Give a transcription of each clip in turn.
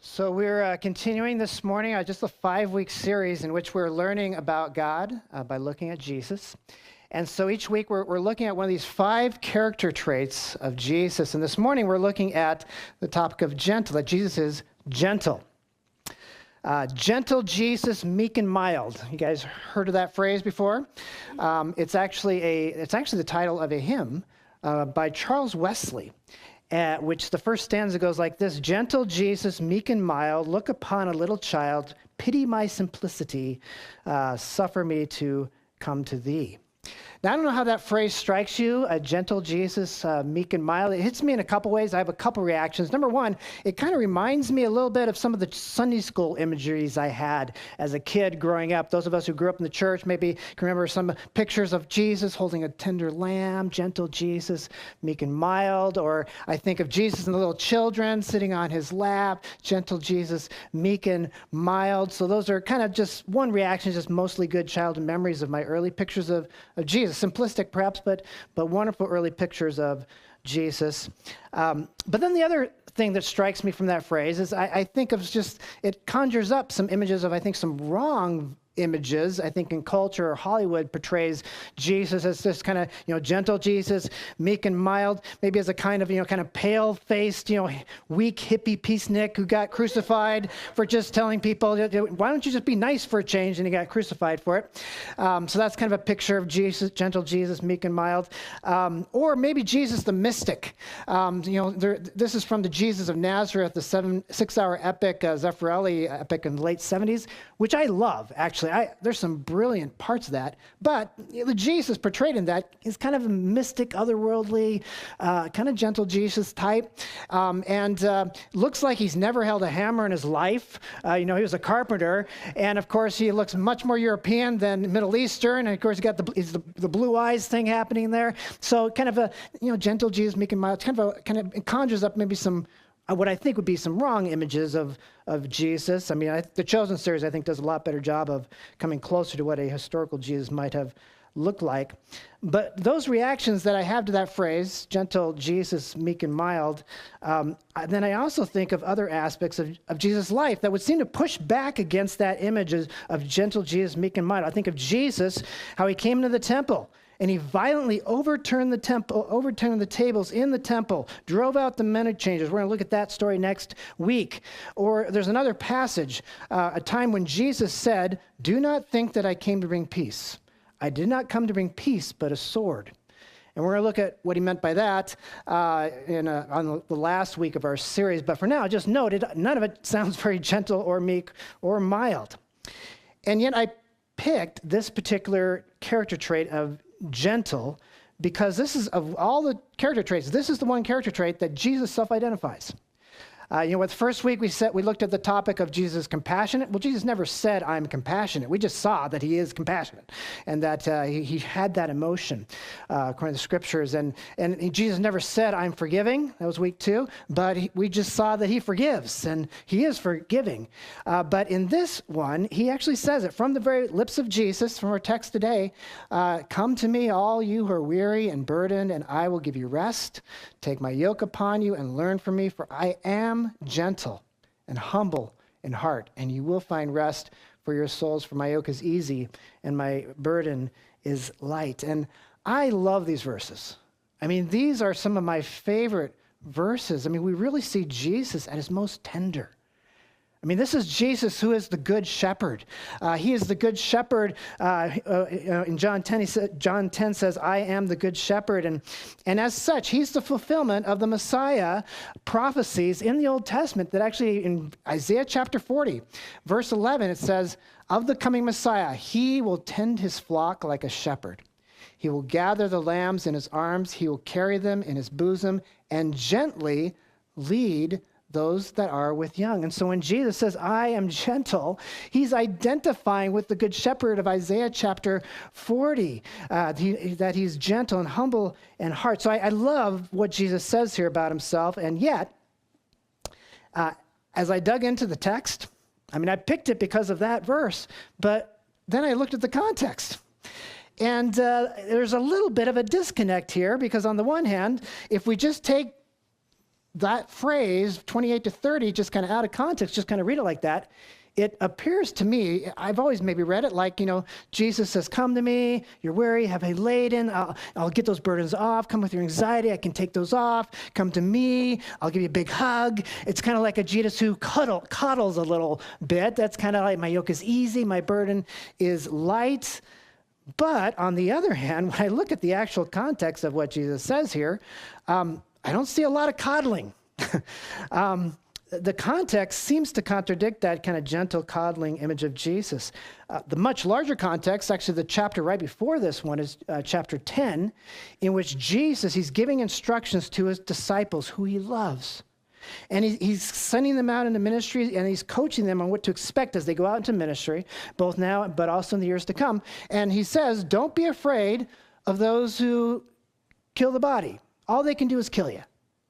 So we're continuing this morning just a 5-week series in which we're learning about God by looking at Jesus. And so each week we're looking at one of these 5 character traits of Jesus. And this morning we're looking at the topic of gentle, that Jesus is gentle. Gentle Jesus, meek and mild. You guys heard of that phrase before? It's actually the title of a hymn by Charles Wesley. Which the first stanza goes like this: gentle Jesus, meek and mild, look upon a little child, pity my simplicity, suffer me to come to thee. Now, I don't know how that phrase strikes you, a gentle Jesus, meek and mild. It hits me in a couple ways. I have a couple reactions. Number one, it kind of reminds me a little bit of some of the Sunday school imageries I had as a kid growing up. Those of us who grew up in the church maybe can remember some pictures of Jesus holding a tender lamb, gentle Jesus, meek and mild. Or I think of Jesus and the little children sitting on his lap, gentle Jesus, meek and mild. So those are kind of just one reaction, just mostly good childhood memories of my early pictures of Jesus. Simplistic perhaps, but wonderful early pictures of Jesus. But then the other thing that strikes me from that phrase is I think of just, it conjures up some images of, I think, some wrong images. I think in culture or Hollywood portrays Jesus as this kind of, gentle Jesus, meek and mild, maybe as a kind of, pale-faced, weak hippie peacenik who got crucified for just telling people, why don't you just be nice for a change? And he got crucified for it. So that's kind of a picture of Jesus, gentle Jesus, meek and mild. Or maybe Jesus the mystic. This is from the Jesus of Nazareth, the 6-hour epic, Zeffirelli epic in the late 70s, which I love, actually. There's some brilliant parts of that, but the Jesus portrayed in that is kind of a mystic, otherworldly, kind of gentle Jesus type, and looks like he's never held a hammer in his life. He was a carpenter, and of course he looks much more European than Middle Eastern, and of course he got the blue eyes thing happening there. So kind of a gentle Jesus, meek and mild. It conjures up maybe some what I think would be some wrong images of Jesus. I mean, the Chosen series, I think, does a lot better job of coming closer to what a historical Jesus might have looked like. But those reactions that I have to that phrase, gentle Jesus, meek and mild, then I also think of other aspects of Jesus' life that would seem to push back against that image of gentle Jesus, meek and mild. I think of Jesus, how he came into the temple, and he violently overturned the tables in the temple, drove out the money changers. We're going to look at that story next week. Or there's another passage, a time when Jesus said, "Do not think that I came to bring peace. I did not come to bring peace, but a sword." And we're going to look at what he meant by that on the last week of our series. But for now, just note, none of it sounds very gentle or meek or mild. And yet I picked this particular character trait of gentle because this is, of all the character traits, this is the one character trait that Jesus self-identifies. With first week we looked at the topic of Jesus compassionate. Well, Jesus never said, "I'm compassionate." We just saw that he is compassionate and that he had that emotion according to the scriptures. And Jesus never said, "I'm forgiving." That was week 2. But we just saw that he forgives and he is forgiving. But in this one, he actually says it from the very lips of Jesus from our text today. "Come to me, all you who are weary and burdened, and I will give you rest. Take my yoke upon you and learn from me, for I am gentle and humble in heart, and you will find rest for your souls, for my yoke is easy and my burden is light." And I love these verses. I mean, these are some of my favorite verses. I mean, we really see Jesus at his most tender. I mean, this is Jesus who is the good shepherd. He is the good shepherd. In John 10, John 10 says, "I am the good shepherd." And as such, he's the fulfillment of the Messiah prophecies in the Old Testament that actually in Isaiah chapter 40, verse 11, it says, "Of the coming Messiah, he will tend his flock like a shepherd. He will gather the lambs in his arms. He will carry them in his bosom and gently lead those that are with young." And so when Jesus says, "I am gentle," he's identifying with the good shepherd of Isaiah chapter 40, that he's gentle and humble in heart. So I love what Jesus says here about himself. And yet, as I dug into the text, I mean, I picked it because of that verse, but then I looked at the context. And there's a little bit of a disconnect here because on the one hand, if we just take that phrase, 28 to 30, just kind of out of context, just kind of read it like that, it appears to me, I've always maybe read it like, Jesus says, come to me, you're weary, heavy laden, I'll get those burdens off, come with your anxiety, I can take those off, come to me, I'll give you a big hug. It's kind of like a Jesus who coddles a little bit. That's kind of like, my yoke is easy, my burden is light. But on the other hand, when I look at the actual context of what Jesus says here, I don't see a lot of coddling. The context seems to contradict that kind of gentle, coddling image of Jesus. The much larger context, actually the chapter right before this one is chapter 10, in which Jesus, he's giving instructions to his disciples who he loves. And he's sending them out into ministry, and he's coaching them on what to expect as they go out into ministry, both now but also in the years to come. And he says, don't be afraid of those who kill the body. All they can do is kill you.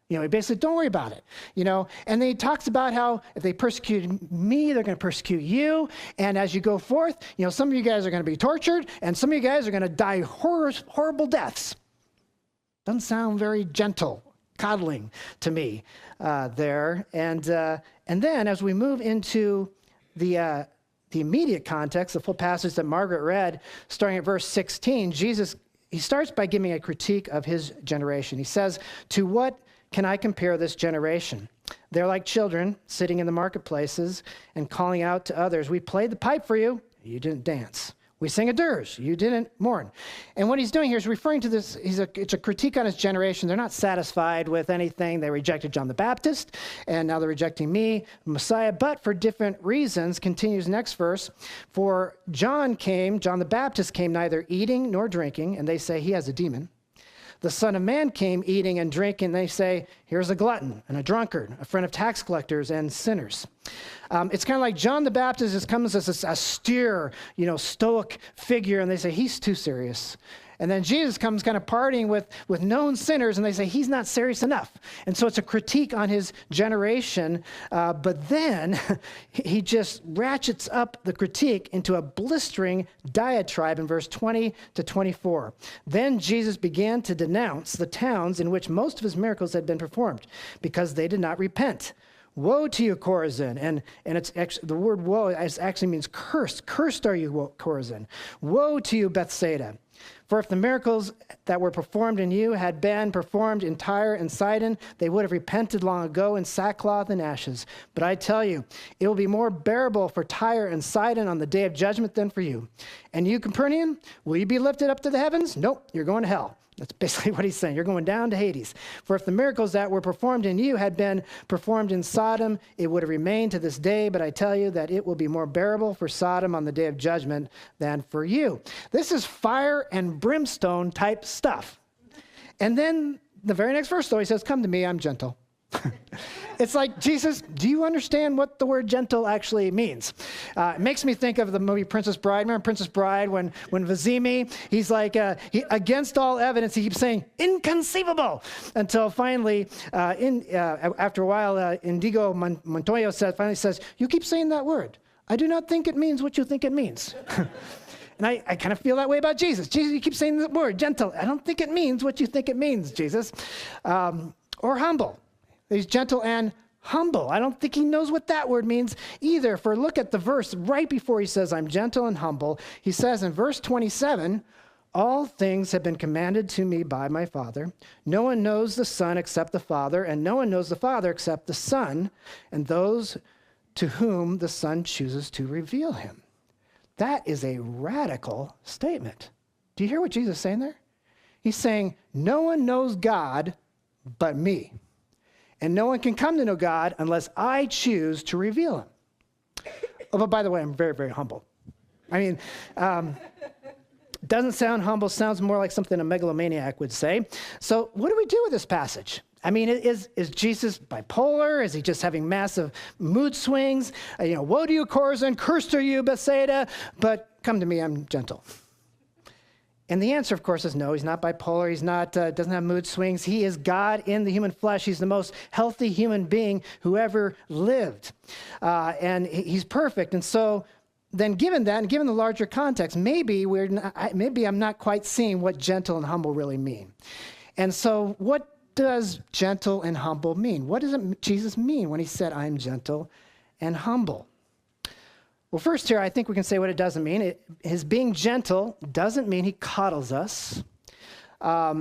He basically, don't worry about it, And then he talks about how if they persecute me, they're going to persecute you. And as you go forth, some of you guys are going to be tortured, and some of you guys are going to die horrible deaths. Doesn't sound very gentle, coddling to me there. And then as we move into the immediate context, the full passage that Margaret read, starting at verse 16, Jesus, he starts by giving a critique of his generation. He says, to what can I compare this generation? They're like children sitting in the marketplaces and calling out to others, we played the pipe for you, you didn't dance. We sang a dirge, you didn't mourn. And what he's doing here is referring to this, it's a critique on his generation. They're not satisfied with anything. They rejected John the Baptist, and now they're rejecting me, Messiah, but for different reasons. Continues next verse. For John the Baptist came neither eating nor drinking, and they say he has a demon. The Son of Man came eating and drinking, and they say, here's a glutton and a drunkard, a friend of tax collectors and sinners. It's kind of like John the Baptist comes as a austere, stoic figure, and they say, he's too serious. And then Jesus comes kind of partying with known sinners, and they say, he's not serious enough. And so it's a critique on his generation, but then he just ratchets up the critique into a blistering diatribe in verse 20 to 24. Then Jesus began to denounce the towns in which most of his miracles had been performed, because they did not repent. Woe to you, Chorazin. And it's the word woe actually means cursed. Cursed are you, Chorazin. Woe to you, Bethsaida. For if the miracles that were performed in you had been performed in Tyre and Sidon, they would have repented long ago in sackcloth and ashes. But I tell you, it will be more bearable for Tyre and Sidon on the day of judgment than for you. And you, Capernaum, will you be lifted up to the heavens? Nope, you're going to hell. That's basically what he's saying. You're going down to Hades. For if the miracles that were performed in you had been performed in Sodom, it would have remained to this day. But I tell you that it will be more bearable for Sodom on the day of judgment than for you. This is fire and brimstone type stuff. And then the very next verse, though, he says, come to me, I'm gentle. It's like, Jesus, do you understand what the word gentle actually means? It makes me think of the movie Princess Bride. Remember Princess Bride when Vizimi, he's like, against all evidence, he keeps saying, inconceivable, until finally, after a while, Indigo Montoya finally says, you keep saying that word. I do not think it means what you think it means. And I kind of feel that way about Jesus. Jesus, you keep saying the word gentle. I don't think it means what you think it means, Jesus. Or humble. He's gentle and humble. I don't think he knows what that word means either. For look at the verse right before he says, I'm gentle and humble. He says in verse 27, all things have been commanded to me by my Father. No one knows the Son except the Father, and no one knows the Father except the Son, and those to whom the Son chooses to reveal him. That is a radical statement. Do you hear what Jesus is saying there? He's saying, no one knows God but me. And no one can come to know God unless I choose to reveal him. Oh, but by the way, I'm very, very humble. I mean, doesn't sound humble, sounds more like something a megalomaniac would say. So what do we do with this passage? I mean, is Jesus bipolar? Is he just having massive mood swings? Woe to you, Chorazin, cursed are you, Bethsaida, but come to me, I'm gentle. And the answer, of course, is no. He's not bipolar. He's not, doesn't have mood swings. He is God in the human flesh. He's the most healthy human being who ever lived. And he's perfect. And so then given that, and given the larger context, maybe I'm not quite seeing what gentle and humble really mean. And so what does gentle and humble mean? What does Jesus mean when he said, I'm gentle and humble? Well, first here, I think we can say what it doesn't mean. His being gentle doesn't mean he coddles us.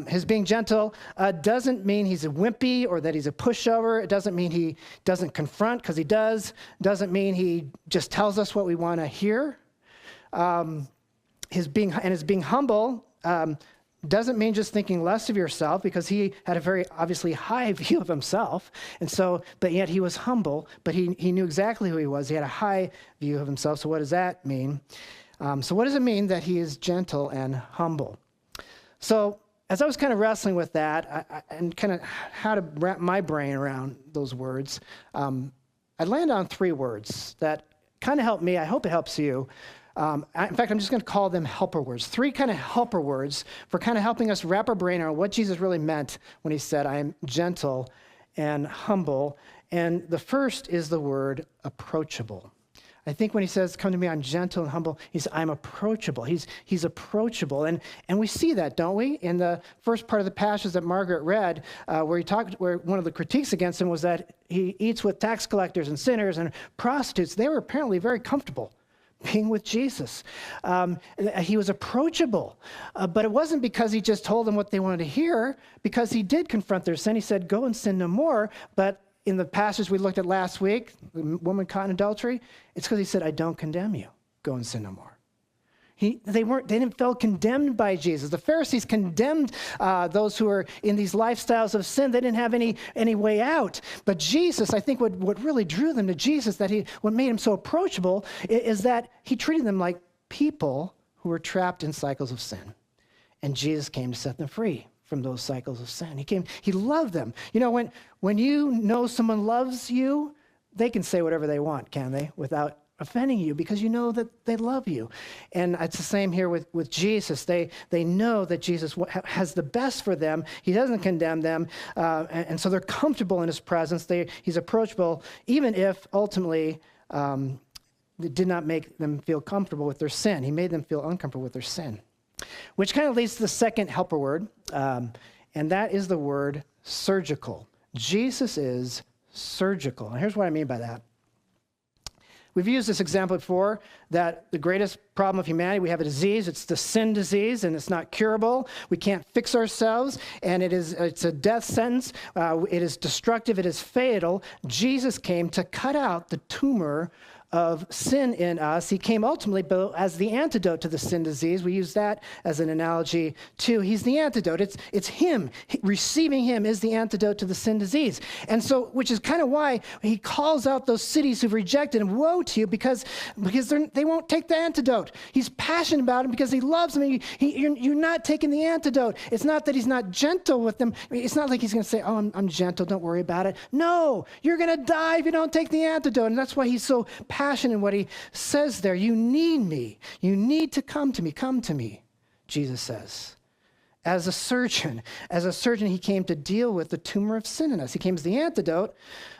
His being gentle doesn't mean he's a wimpy or that he's a pushover. It doesn't mean he doesn't confront, because he does. Doesn't mean he just tells us what we want to hear. His being humble doesn't mean just thinking less of yourself, because he had a very obviously high view of himself. And so, but yet he was humble, but he knew exactly who he was. He had a high view of himself. So what does that mean? So what does it mean that he is gentle and humble? So as I was kind of wrestling with that and kind of how to wrap my brain around those words, I landed on 3 words that kind of helped me. I hope it helps you. In fact, I'm just going to call them helper words. 3 kind of helper words for kind of helping us wrap our brain around what Jesus really meant when he said, I am gentle and humble. And the first is the word approachable. I think when he says, come to me, I'm gentle and humble, I'm approachable. He's approachable. And we see that, don't we? In the first part of the passage that Margaret read, where one of the critiques against him was that he eats with tax collectors and sinners and prostitutes. They were apparently very comfortable being with Jesus. He was approachable, but it wasn't because he just told them what they wanted to hear, because he did confront their sin. He said, go and sin no more. But in the passage we looked at last week, the woman caught in adultery, it's because he said, I don't condemn you. Go and sin no more. They didn't feel condemned by Jesus. The Pharisees condemned those who were in these lifestyles of sin. They didn't have any way out. But Jesus, I think what really drew them to Jesus, what made him so approachable, is that he treated them like people who were trapped in cycles of sin. And Jesus came to set them free from those cycles of sin. He loved them. You know, when you know someone loves you, they can say whatever they want, can they? Without offending you, because you know that they love you. And it's the same here with Jesus. They know that Jesus has the best for them. He doesn't condemn them. And so they're comfortable in his presence. He's approachable, even if ultimately it did not make them feel comfortable with their sin. He made them feel uncomfortable with their sin. Which kind of leads to the second helper word, and that is the word surgical. Jesus is surgical. And here's what I mean by that. We've used this example before, that the greatest problem of humanity, we have a disease, it's the sin disease, and it's not curable. We can't fix ourselves, and it's a death sentence. It is destructive, it is fatal. Jesus came to cut out the tumor of sin in us. He came ultimately as the antidote to the sin disease. We use that as an analogy too. He's the antidote. It's him. Receiving him is the antidote to the sin disease. And so, which is kind of why he calls out those cities who've rejected him, woe to you, because they won't take the antidote. He's passionate about them because he loves them. You're not taking the antidote. It's not that he's not gentle with them. It's not like he's going to say, oh, I'm gentle, don't worry about it. No, you're going to die if you don't take the antidote. And that's why he's so passion in what he says there. You need me. You need to come to me, Jesus says. As a surgeon, he came to deal with the tumor of sin in us. He came as the antidote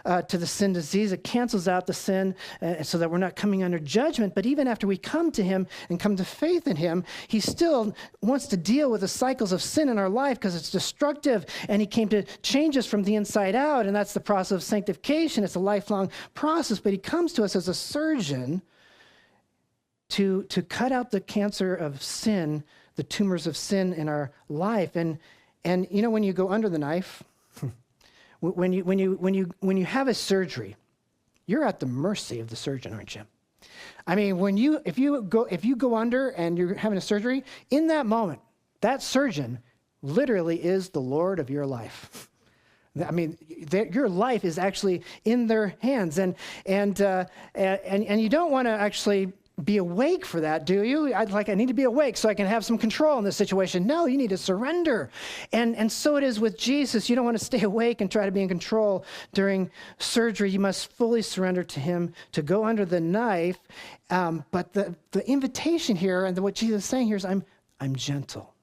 to the sin disease. It cancels out the sin so that we're not coming under judgment. But even after we come to him and come to faith in him, he still wants to deal with the cycles of sin in our life because it's destructive. And he came to change us from the inside out. And that's the process of sanctification. It's a lifelong process. But he comes to us as a surgeon to cut out the cancer of sin, the tumors of sin in our life. And you know, when you go under the knife, when you have a surgery, you're at the mercy of the surgeon, aren't you? I mean, if you go under and you're having a surgery, in that moment, that surgeon literally is the Lord of your life. I mean, your life is actually in their hands, and you don't want to actually be awake for that, do you? I need to be awake so I can have some control in this situation. No, you need to surrender. And so it is with Jesus. You don't want to stay awake and try to be in control during surgery. You must fully surrender to him to go under the knife. But the invitation here and what Jesus is saying here is I'm gentle.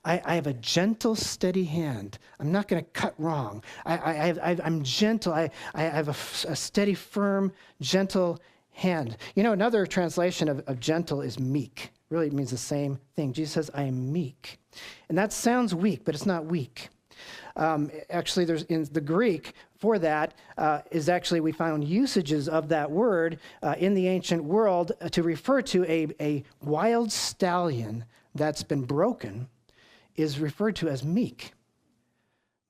I have a gentle, steady hand. I'm not going to cut wrong. I'm gentle. I have a steady, firm, gentle hand. You know, another translation of gentle is meek. Really, it means the same thing. Jesus says, I am meek. And that sounds weak, but it's not weak. Actually, there's in the Greek for that is actually, we found usages of that word in the ancient world to refer to a wild stallion that's been broken is referred to as meek.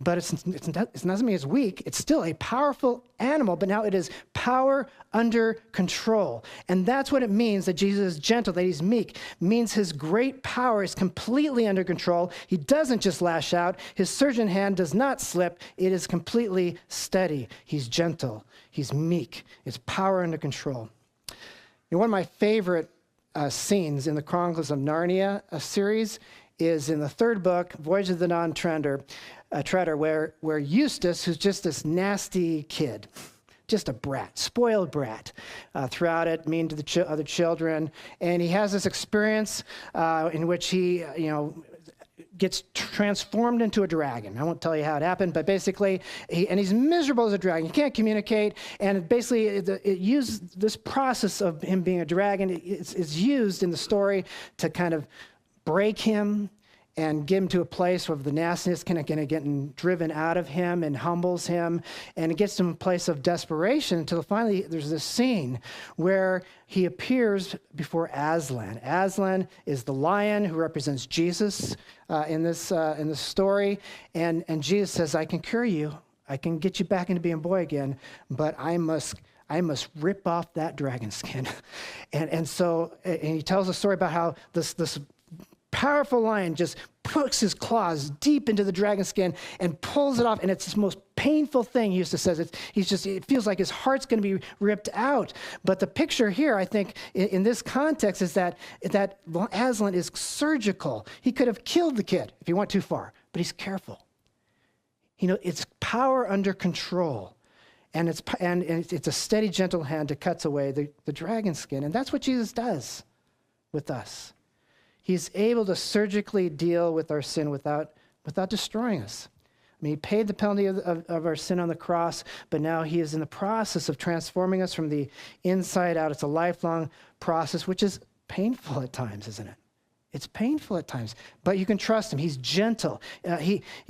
But it doesn't mean it's weak. It's still a powerful animal, but now it is power under control. And that's what it means that Jesus is gentle, that he's meek. It means his great power is completely under control. He doesn't just lash out. His surgeon hand does not slip. It is completely steady. He's gentle. He's meek. It's power under control. And one of my favorite scenes in the Chronicles of Narnia series is in the third book, Voyage of the Non-Treader, where Eustace, who's just this nasty kid, just a brat, spoiled brat, throughout it, mean to the other children, and he has this experience in which he, gets transformed into a dragon. I won't tell you how it happened, but basically, he's miserable as a dragon. He can't communicate, and basically, it used this process of him being a dragon. It's used in the story to kind of break him and get him to a place where the nastiness kind of getting driven out of him and humbles him, and it gets him to a place of desperation until finally there's this scene where he appears before Aslan. Aslan is the lion who represents Jesus in this story, and Jesus says, "I can cure you. I can get you back into being a boy again, but I must rip off that dragon skin." and he tells a story about how this powerful lion just puts his claws deep into the dragon skin and pulls it off, and it's the most painful thing. He used to say it feels like his heart's going to be ripped out. But the picture here, I think, in this context, is that Aslan is surgical. He could have killed the kid if he went too far, but he's careful. It's power under control, and it's a steady, gentle hand that cuts away the dragon skin, and that's what Jesus does with us. He's able to surgically deal with our sin without destroying us. I mean, he paid the penalty of our sin on the cross, but now he is in the process of transforming us from the inside out. It's a lifelong process, which is painful at times, isn't it? It's painful at times, but you can trust him. He's gentle.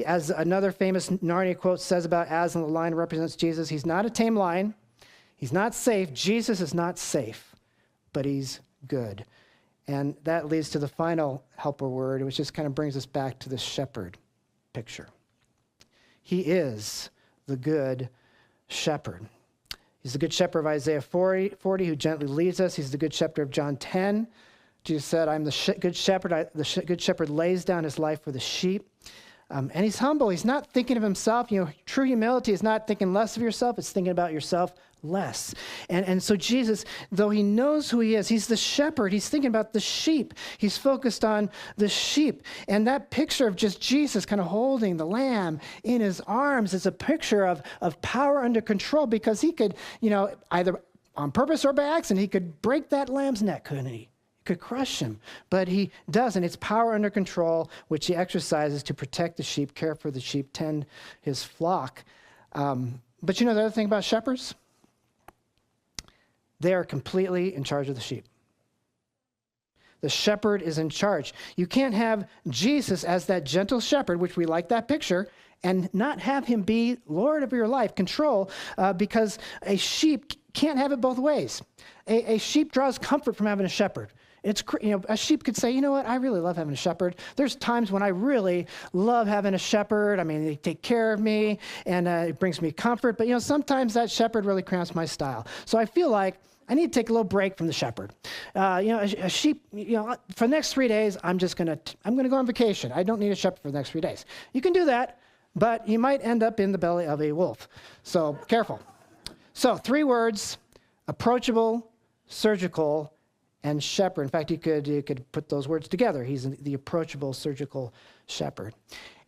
As another famous Narnia quote says about Aslan, the lion represents Jesus, he's not a tame lion. He's not safe. Jesus is not safe, but he's good. And that leads to the final helper word, which just kind of brings us back to the shepherd picture. He is the good shepherd. He's the good shepherd of Isaiah 40 who gently leads us. He's the good shepherd of John 10. Jesus said, "I'm the good shepherd. The good shepherd lays down his life for the sheep." And he's humble. He's not thinking of himself. True humility is not thinking less of yourself. It's thinking about yourself less. And so Jesus, though he knows who he is, he's the shepherd. He's thinking about the sheep. He's focused on the sheep. And that picture of just Jesus kind of holding the lamb in his arms is a picture of power under control, because he could, either on purpose or by accident, he could break that lamb's neck, couldn't he? Could crush him, but he doesn't. It's power under control, which he exercises to protect the sheep, care for the sheep, tend his flock. But the other thing about shepherds? They are completely in charge of the sheep. The shepherd is in charge. You can't have Jesus as that gentle shepherd, which we like that picture, and not have him be Lord of your life, control, because a sheep can't have it both ways. A sheep draws comfort from having a shepherd. A sheep could say, "You know what? I really love having a shepherd. There's times when I really love having a shepherd. I mean, they take care of me, and it brings me comfort. But sometimes that shepherd really cramps my style. So I feel like I need to take a little break from the shepherd. A sheep. For the next 3 days, I'm gonna go on vacation. I don't need a shepherd for the next 3 days. You can do that, but you might end up in the belly of a wolf. So careful. So 3 words: approachable, surgical, and shepherd. In fact, you could put those words together. He's the approachable, surgical shepherd.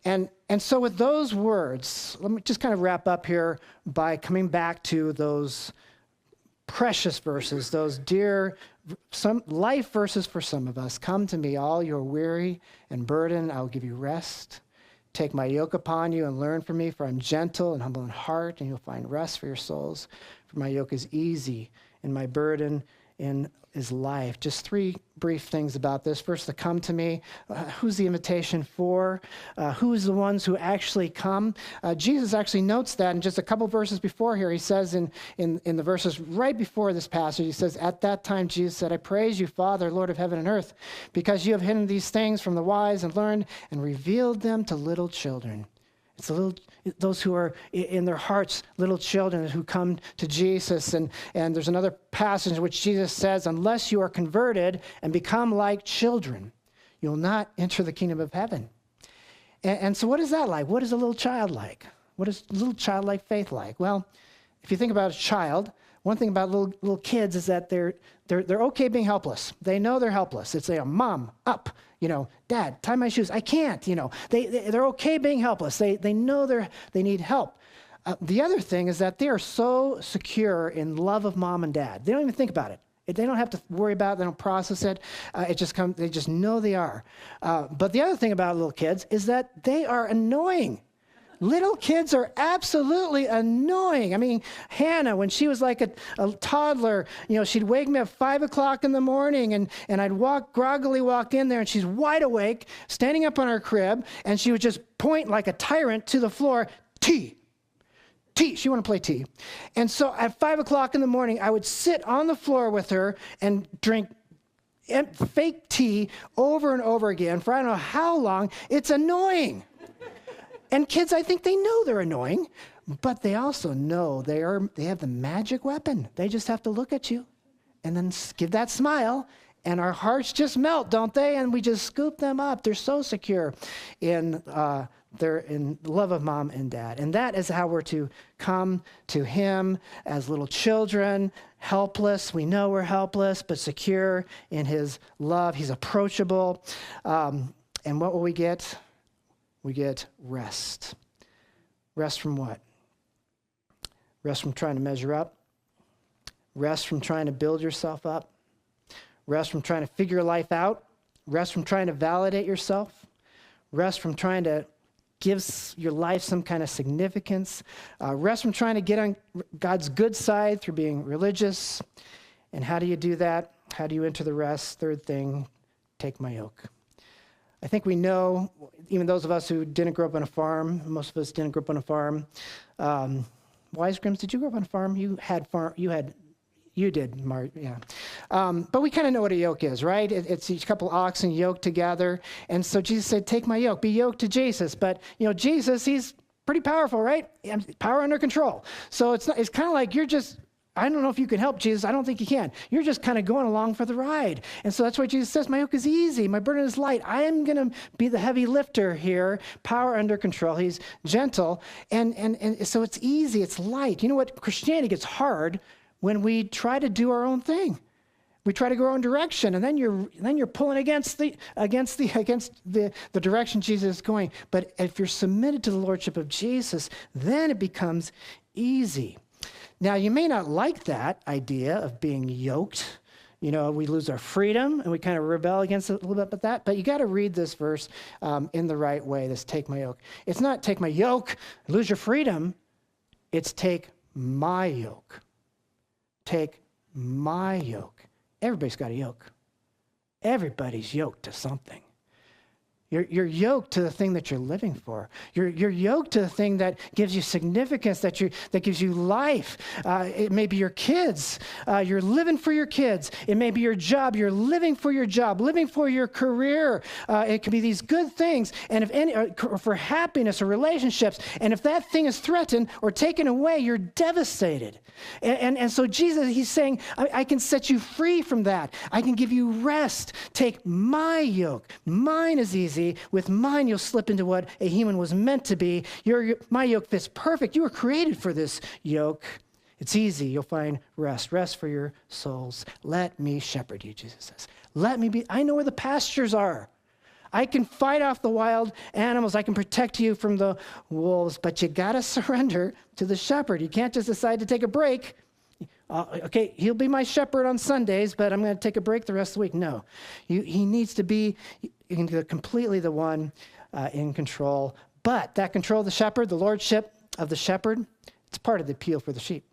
And so with those words, let me just kind of wrap up here by coming back to those precious verses, those dear life verses for some of us. "Come to me, all you are weary and burdened, I will give you rest. Take my yoke upon you and learn from me, for I'm gentle and humble in heart, and you'll find rest for your souls. For my yoke is easy and my burden in his life. Just three brief things about this. First, the come to me. Who's the invitation for? Who's the ones who actually come? Jesus actually notes that in just a couple verses before here. He says in the verses right before this passage, he says, at that time Jesus said, I praise you, Father, Lord of heaven and earth, because you have hidden these things from the wise and learned and revealed them to little children. It's those who are in their hearts, little children who come to Jesus. And there's another passage in which Jesus says, unless you are converted and become like children, you'll not enter the kingdom of heaven. And so what is that like? What is a little child like? What is little childlike faith like? Well, if you think about a child, one thing about little kids is that they're okay being helpless. They know they're helpless. It's like, Mom, up. Dad, tie my shoes. I can't. They're okay being helpless. They know they need help. The other thing is that they are so secure in love of mom and dad. They don't even think about it. They don't have to worry about it. They don't process it. It just comes. They just know they are. But the other thing about little kids is that they are annoying. Little kids are absolutely annoying. I mean, Hannah, when she was like a toddler, she'd wake me up 5 o'clock in the morning and I'd groggily walk in there and she's wide awake, standing up on her crib, and she would just point like a tyrant to the floor, tea. She wanted to play tea. And so at 5 o'clock in the morning, I would sit on the floor with her and drink fake tea over and over again for I don't know how long. It's annoying. And kids, I think they know they're annoying, but they also know they have the magic weapon. They just have to look at you and then give that smile, and our hearts just melt, don't they? And we just scoop them up. They're so secure in love of mom and dad. And that is how we're to come to him as little children, helpless. We know we're helpless, but secure in his love. He's approachable. And what will we get? We get rest. Rest from what? Rest from trying to measure up. Rest from trying to build yourself up. Rest from trying to figure life out. Rest from trying to validate yourself. Rest from trying to give your life some kind of significance. Rest from trying to get on God's good side through being religious. And how do you do that? How do you enter the rest? Third thing, take my yoke. I think we know, even those of us who didn't grow up on a farm, most of us didn't grow up on a farm. Wise Grims, did you grow up on a farm? You did, Mark, yeah. But we kind of know what a yoke is, right? It's each couple oxen yoked together. And so Jesus said, take my yoke, be yoked to Jesus. But, Jesus, he's pretty powerful, right? Power under control. So it's kind of like I don't know if you can help, Jesus. I don't think you can. You're just kind of going along for the ride. And so that's why Jesus says, my yoke is easy. My burden is light. I am going to be the heavy lifter here. Power under control. He's gentle. And so it's easy. It's light. You know what? Christianity gets hard when we try to do our own thing. We try to go our own direction, and then you're pulling against the direction Jesus is going. But if you're submitted to the lordship of Jesus, then it becomes easy. Now, you may not like that idea of being yoked. We lose our freedom, and we kind of rebel against it a little bit about that. But you got to read this verse in the right way, this take my yoke. It's not take my yoke, lose your freedom. It's take my yoke. Take my yoke. Everybody's got a yoke. Everybody's yoked to something. You're yoked to the thing that you're living for. You're yoked to the thing that gives you significance, that gives you life. It may be your kids. You're living for your kids. It may be your job. You're living for your job, living for your career. It can be these good things, and if any, or for happiness or relationships. And if that thing is threatened or taken away, you're devastated. And so Jesus, he's saying, I can set you free from that. I can give you rest. Take my yoke. Mine is easy. With mine, you'll slip into what a human was meant to be. My yoke fits perfect. You were created for this yoke. It's easy. You'll find rest. Rest for your souls. Let me shepherd you, Jesus says. Let me be. I know where the pastures are. I can fight off the wild animals. I can protect you from the wolves. But you got to surrender to the shepherd. You can't just decide to take a break. Okay, he'll be my shepherd on Sundays, but I'm going to take a break the rest of the week. No, he needs to be completely the one in control. But that control of the shepherd, the lordship of the shepherd, it's part of the appeal for the sheep.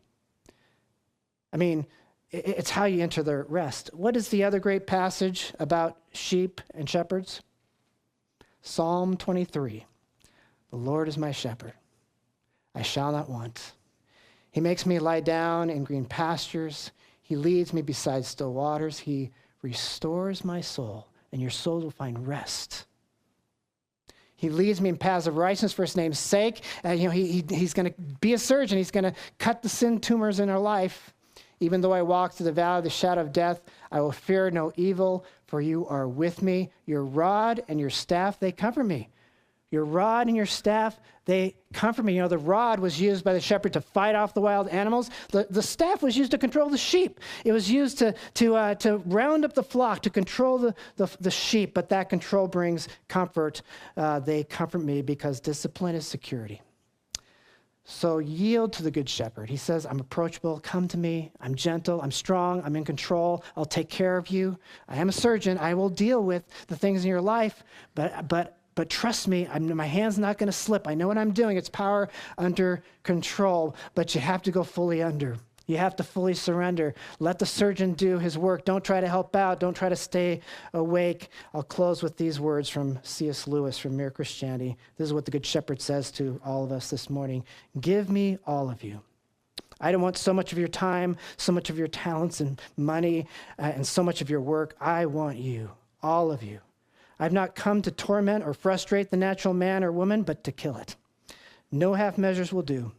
I mean, It's how you enter the rest. What is the other great passage about sheep and shepherds? Psalm 23. The Lord is my shepherd. I shall not want. He makes me lie down in green pastures. He leads me beside still waters. He restores my soul, and your souls will find rest. He leads me in paths of righteousness for his name's sake. He's going to be a surgeon. He's going to cut the sin tumors in our life. Even though I walk through the valley of the shadow of death, I will fear no evil, for you are with me. Your rod and your staff, they comfort me. Your rod and your staff, they comfort me. The rod was used by the shepherd to fight off the wild animals. The staff was used to control the sheep. It was used to round up the flock, to control the sheep, but that control brings comfort. They comfort me because discipline is security. So yield to the good shepherd. He says, I'm approachable. Come to me. I'm gentle. I'm strong. I'm in control. I'll take care of you. I am a surgeon. I will deal with the things in your life, but trust me, my hand's not going to slip. I know what I'm doing. It's power under control, but you have to go fully under. You have to fully surrender. Let the surgeon do his work. Don't try to help out. Don't try to stay awake. I'll close with these words from C.S. Lewis from Mere Christianity. This is what the Good Shepherd says to all of us this morning. Give me all of you. I don't want so much of your time, so much of your talents and money, and so much of your work. I want you, all of you. I've not come to torment or frustrate the natural man or woman, but to kill it. No half measures will do.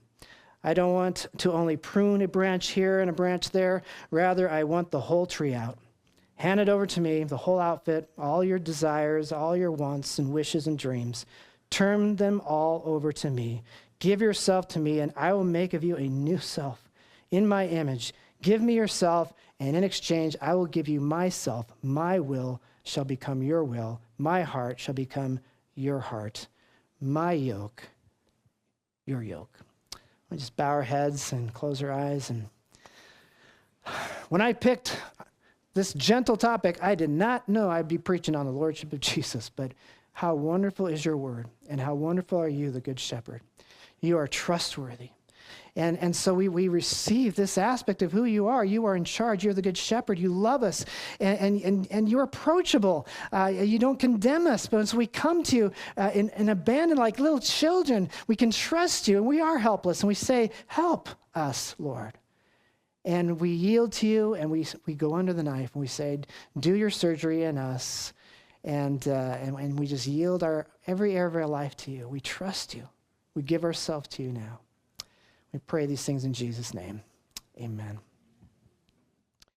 I don't want to only prune a branch here and a branch there. Rather, I want the whole tree out. Hand it over to me, the whole outfit, all your desires, all your wants and wishes and dreams. Turn them all over to me. Give yourself to me, and I will make of you a new self in my image. Give me yourself, and in exchange, I will give you myself. My will shall become your will. My heart shall become your heart. My yoke, your yoke. We just bow our heads and close our eyes. And when I picked this gentle topic, I did not know I'd be preaching on the Lordship of Jesus, but how wonderful is your word, and how wonderful are you, the Good Shepherd. You are trustworthy. And so we receive this aspect of who you are. You are in charge. You're the Good Shepherd. You love us, and you're approachable. You don't condemn us, but as we come to you and abandoned like little children, we can trust you, and we are helpless, and we say, help us, Lord. And we yield to you, and we go under the knife, and we say, do your surgery in us, and we just yield every area of our life to you. We trust you. We give ourselves to you now. We pray these things in Jesus' name. Amen.